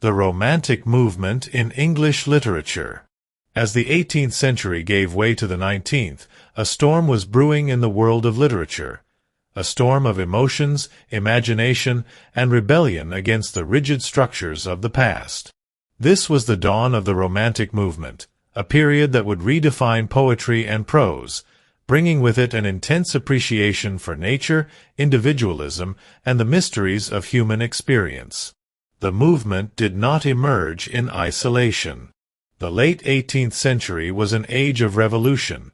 The Romantic movement in English literature. As the 18th century gave way to the 19th, a storm was brewing in the world of literature. A storm of emotions, imagination, and rebellion against the rigid structures of the past. This was the dawn of the Romantic movement, a period that would redefine poetry and prose, bringing with it an intense appreciation for nature, individualism, and the mysteries of human experience. The movement did not emerge in isolation. The late 18th century was an age of revolution.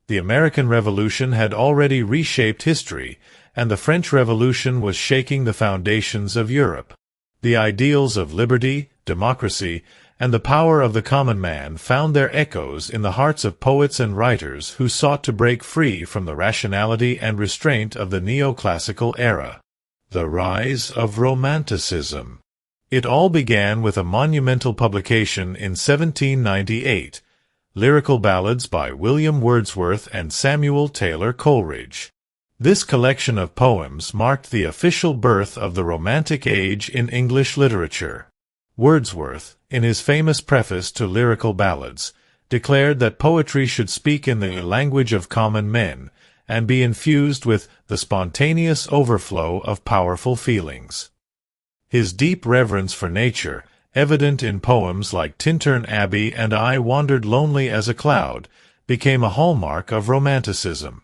The American Revolution had already reshaped history, and the French Revolution was shaking the foundations of Europe. The ideals of liberty, democracy, and the power of the common man found their echoes in the hearts of poets and writers who sought to break free from the rationality and restraint of the Neoclassical era. The rise of Romanticism. It all began with a monumental publication in 1798, Lyrical Ballads by William Wordsworth and Samuel Taylor Coleridge. This collection of poems marked the official birth of the Romantic Age in English literature. Wordsworth, in his famous preface to Lyrical Ballads, declared that poetry should speak in the language of common men and be infused with the spontaneous overflow of powerful feelings. His deep reverence for nature, evident in poems like Tintern Abbey and I Wandered Lonely as a Cloud, became a hallmark of Romanticism.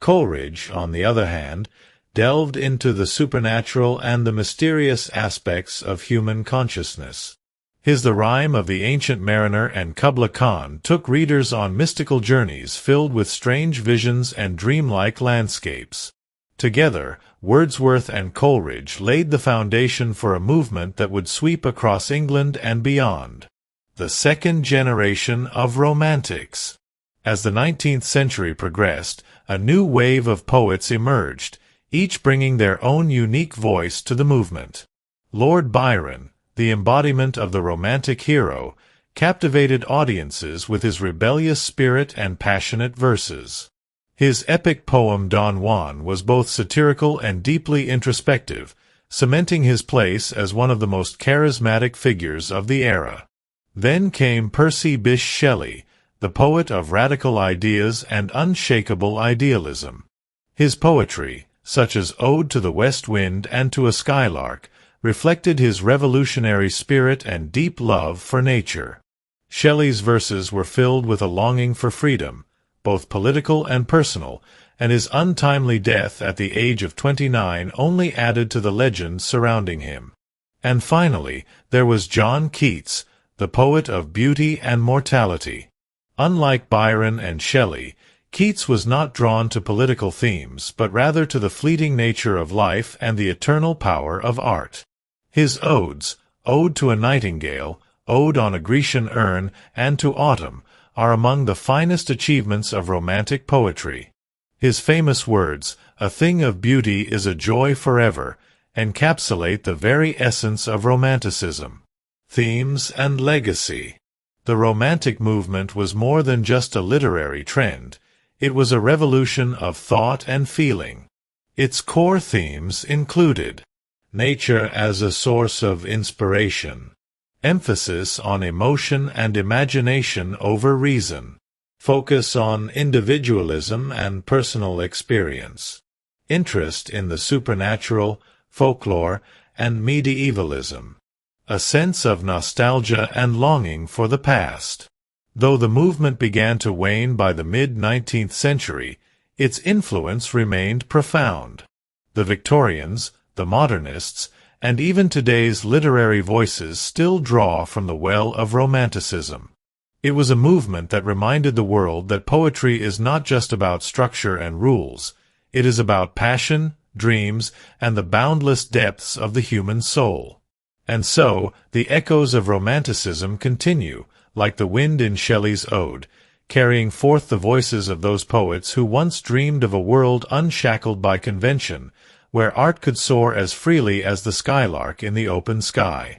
Coleridge, on the other hand, delved into the supernatural and the mysterious aspects of human consciousness. His The Rime of the Ancient Mariner and Kubla Khan took readers on mystical journeys filled with strange visions and dreamlike landscapes. Together, Wordsworth and Coleridge laid the foundation for a movement that would sweep across England and beyond. The second generation of Romantics. As the 19th century progressed, a new wave of poets emerged, each bringing their own unique voice to the movement. Lord Byron, the embodiment of the Romantic hero, captivated audiences with his rebellious spirit and passionate verses. His epic poem Don Juan was both satirical and deeply introspective, cementing his place as one of the most charismatic figures of the era. Then came Percy Bysshe Shelley, the poet of radical ideas and unshakable idealism. His poetry, such as Ode to the West Wind and to a Skylark, reflected his revolutionary spirit and deep love for nature. Shelley's verses were filled with a longing for freedom, both political and personal, and his untimely death at the age of 29 only added to the legends surrounding him. And finally, there was John Keats, the poet of beauty and mortality. Unlike Byron and Shelley, Keats was not drawn to political themes, but rather to the fleeting nature of life and the eternal power of art. His odes, Ode to a Nightingale, Ode on a Grecian Urn, and to Autumn, are among the finest achievements of Romantic poetry. His famous words, "A thing of beauty is a joy forever," encapsulate the very essence of Romanticism. Themes and legacy. The Romantic movement was more than just a literary trend. It was a revolution of thought and feeling. Its core themes included nature as a source of inspiration, emphasis on emotion and imagination over reason, focus on individualism and personal experience, interest in the supernatural, folklore, and medievalism, a sense of nostalgia and longing for the past. Though the movement began to wane by the mid-19th century, its influence remained profound. The Victorians, the modernists, and even today's literary voices still draw from the well of Romanticism. It was a movement that reminded the world that poetry is not just about structure and rules. It is about passion, dreams, and the boundless depths of the human soul. And so, the echoes of Romanticism continue, like the wind in Shelley's Ode, carrying forth the voices of those poets who once dreamed of a world unshackled by convention, where art could soar as freely as the skylark in the open sky.